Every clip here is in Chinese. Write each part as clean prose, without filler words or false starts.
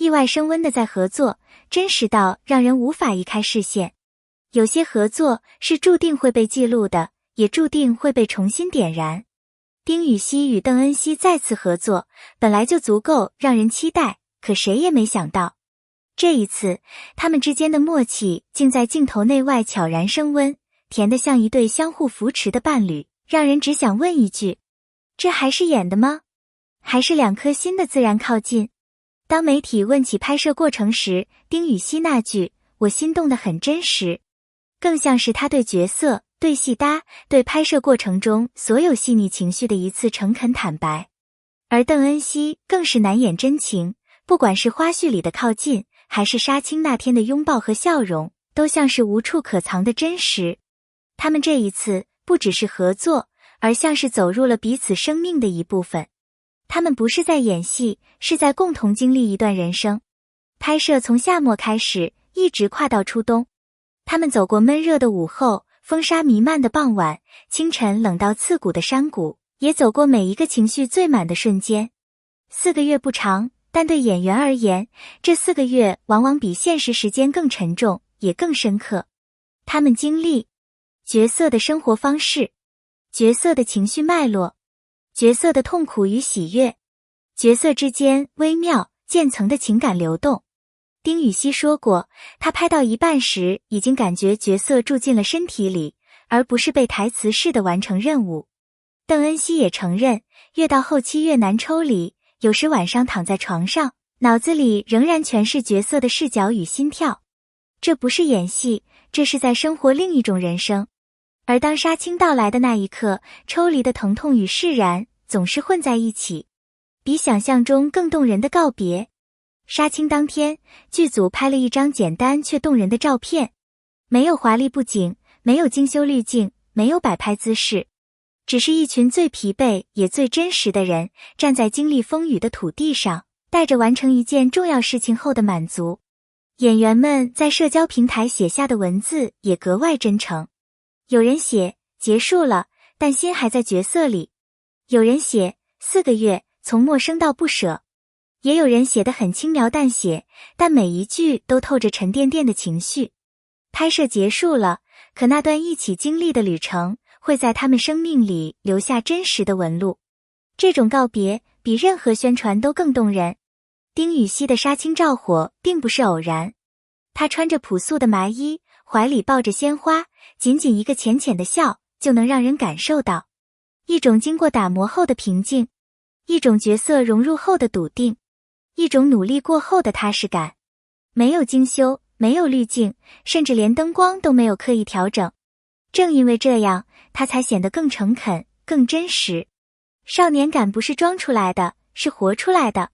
意外升温的在合作，真实到让人无法移开视线。有些合作是注定会被记录的，也注定会被重新点燃。丁禹兮与邓恩熙再次合作，本来就足够让人期待，可谁也没想到，这一次他们之间的默契竟在镜头内外悄然升温，甜得像一对相互扶持的伴侣，让人只想问一句：这还是演的吗？还是两颗心的自然靠近？当媒体问起拍摄过程时，丁禹兮那句我心动得很真实，更像是他对角色、对戏搭、对拍摄过程中所有细腻情绪的一次诚恳坦白。而邓恩熙更是难掩真情，不管是花絮里的靠近，还是杀青那天的拥抱和笑容，都像是无处可藏的真实。他们这一次不只是合作，而像是走入了彼此生命的一部分。他们不是在演戏，是在共同经历一段人生。拍摄从夏末开始，一直跨到初冬。他们走过闷热的午后，风沙弥漫的傍晚，清晨冷到刺骨的山谷，也走过每一个情绪最满的瞬间。4个月不长，但对演员而言，这4个月往往比现实时间更沉重，也更深刻。他们经历角色的生活方式，角色的情绪脉络，角色的痛苦与喜悦，角色之间微妙渐层的情感流动。丁禹兮说过，他拍到一半时已经感觉角色住进了身体里，而不是被台词式的完成任务。邓恩熙也承认，越到后期越难抽离，有时晚上躺在床上，脑子里仍然全是角色的视角与心跳。这不是演戏，这是在生活另一种人生。而当杀青到来的那一刻，抽离的疼痛与释然总是混在一起，比想象中更动人的告别。杀青当天，剧组拍了一张简单却动人的照片，没有华丽布景，没有精修滤镜，没有摆拍姿势，只是一群最疲惫也最真实的人，站在经历风雨的土地上，带着完成一件重要事情后的满足。演员们在社交平台写下的文字也格外真诚。有人写结束了，但心还在角色里；有人写4个月，从陌生到不舍；也有人写得很轻描淡写，但每一句都透着沉甸甸的情绪。拍摄结束了，可那段一起经历的旅程会在他们生命里留下真实的纹路。这种告别比任何宣传都更动人。丁禹兮的杀青照火并不是偶然，他穿着朴素的麻衣，怀里抱着鲜花，仅仅一个浅浅的笑就能让人感受到一种经过打磨后的平静，一种角色融入后的笃定，一种努力过后的踏实感。没有精修，没有滤镜，甚至连灯光都没有刻意调整。正因为这样，他才显得更诚恳，更真实。少年感不是装出来的，是活出来的。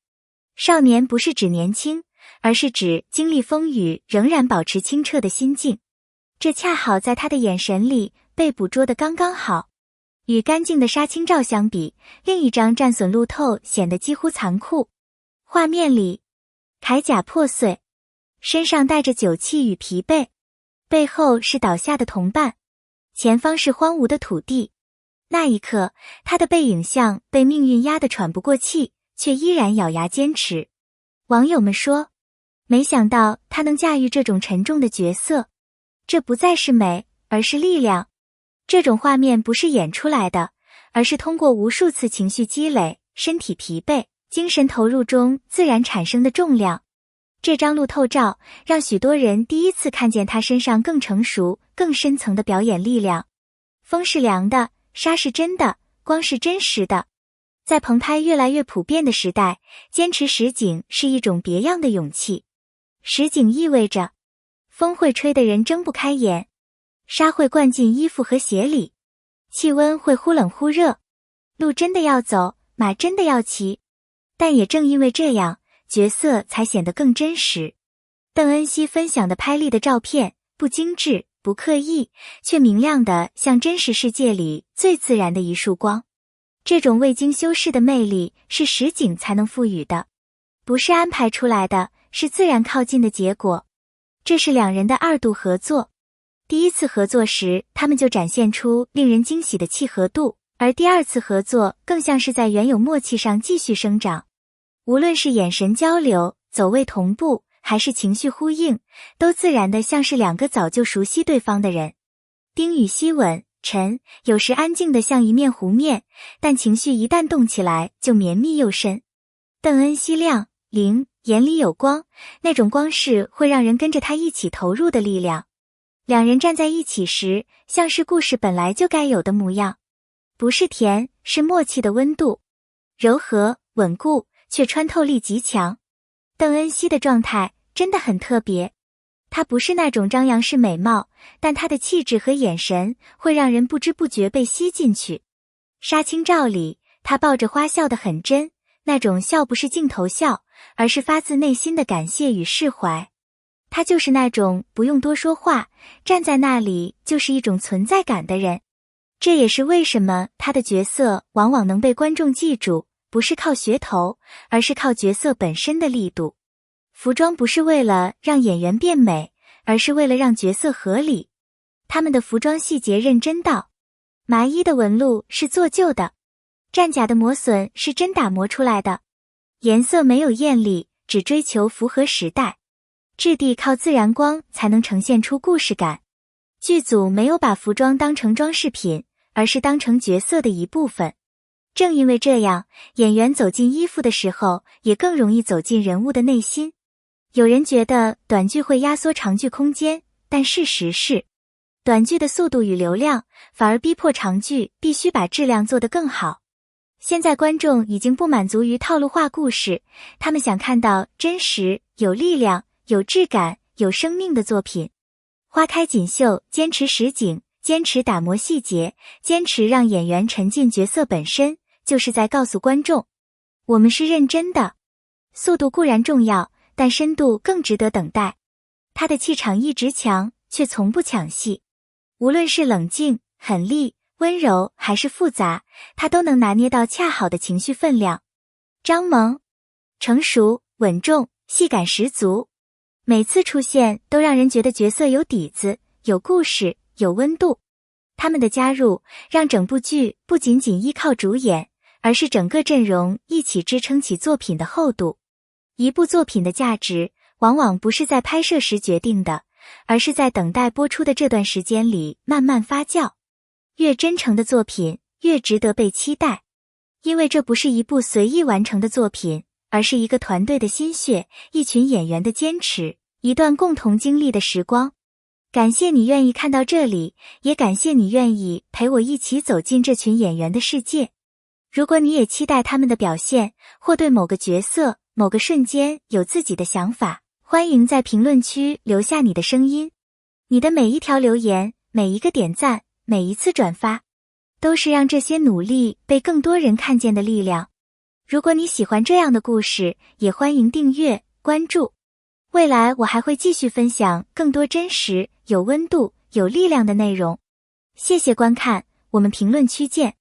少年不是指年轻，而是指经历风雨仍然保持清澈的心境。这恰好在他的眼神里被捕捉得刚刚好。与干净的杀青照相比，另一张战损路透显得几乎残酷。画面里，铠甲破碎，身上带着酒气与疲惫，背后是倒下的同伴，前方是荒芜的土地。那一刻，他的背影像被命运压得喘不过气，却依然咬牙坚持。网友们说，没想到他能驾驭这种沉重的角色，这不再是美，而是力量。这种画面不是演出来的，而是通过无数次情绪积累、身体疲惫、精神投入中自然产生的重量。这张路透照让许多人第一次看见他身上更成熟、更深层的表演力量。风是凉的，沙是真的，光是真实的。在棚拍越来越普遍的时代，坚持实景是一种别样的勇气。实景意味着，风会吹得人睁不开眼，沙会灌进衣服和鞋里，气温会忽冷忽热，路真的要走，马真的要骑。但也正因为这样，角色才显得更真实。邓恩熙分享的拍立的照片，不精致，不刻意，却明亮的像真实世界里最自然的一束光。这种未经修饰的魅力是实景才能赋予的，不是安排出来的，是自然靠近的结果。这是两人的2度合作。第一次合作时，他们就展现出令人惊喜的契合度，而第2次合作更像是在原有默契上继续生长。无论是眼神交流、走位同步，还是情绪呼应，都自然的像是两个早就熟悉对方的人。丁禹兮稳沉，有时安静的像一面湖面，但情绪一旦动起来就绵密又深。邓恩熙亮灵，眼里有光，那种光是会让人跟着他一起投入的力量。两人站在一起时，像是故事本来就该有的模样，不是甜，是默契的温度，柔和稳固，却穿透力极强。邓恩熙的状态真的很特别，她不是那种张扬式美貌，但她的气质和眼神会让人不知不觉被吸进去。杀青照里，她抱着花笑得很真，那种笑不是镜头笑，而是发自内心的感谢与释怀。她就是那种不用多说话，站在那里就是一种存在感的人。这也是为什么她的角色往往能被观众记住，不是靠噱头，而是靠角色本身的力度。服装不是为了让演员变美，而是为了让角色合理。他们的服装细节认真到，麻衣的纹路是做旧的，战甲的磨损是真打磨出来的，颜色没有艳丽，只追求符合时代。质地靠自然光才能呈现出故事感。剧组没有把服装当成装饰品，而是当成角色的一部分。正因为这样，演员走进衣服的时候，也更容易走进人物的内心。有人觉得短剧会压缩长剧空间，但事实是，短剧的速度与流量反而逼迫长剧必须把质量做得更好。现在观众已经不满足于套路化故事，他们想看到真实、有力量、有质感、有生命的作品。花开锦绣坚持实景，坚持打磨细节，坚持让演员沉浸角色本身，就是在告诉观众，我们是认真的。速度固然重要，但深度更值得等待。他的气场一直强，却从不抢戏。无论是冷静、狠厉、温柔还是复杂，他都能拿捏到恰好的情绪分量。张萌成熟、稳重，戏感十足，每次出现都让人觉得角色有底子、有故事、有温度。他们的加入让整部剧不仅仅依靠主演，而是整个阵容一起支撑起作品的厚度。一部作品的价值往往不是在拍摄时决定的，而是在等待播出的这段时间里慢慢发酵。越真诚的作品，越值得被期待。因为这不是一部随意完成的作品，而是一个团队的心血，一群演员的坚持，一段共同经历的时光。感谢你愿意看到这里，也感谢你愿意陪我一起走进这群演员的世界。如果你也期待他们的表现，或对某个角色、某个瞬间有自己的想法，欢迎在评论区留下你的声音。你的每一条留言，每一个点赞，每一次转发，都是让这些努力被更多人看见的力量。如果你喜欢这样的故事，也欢迎订阅、关注。未来我还会继续分享更多真实、有温度、有力量的内容。谢谢观看，我们评论区见。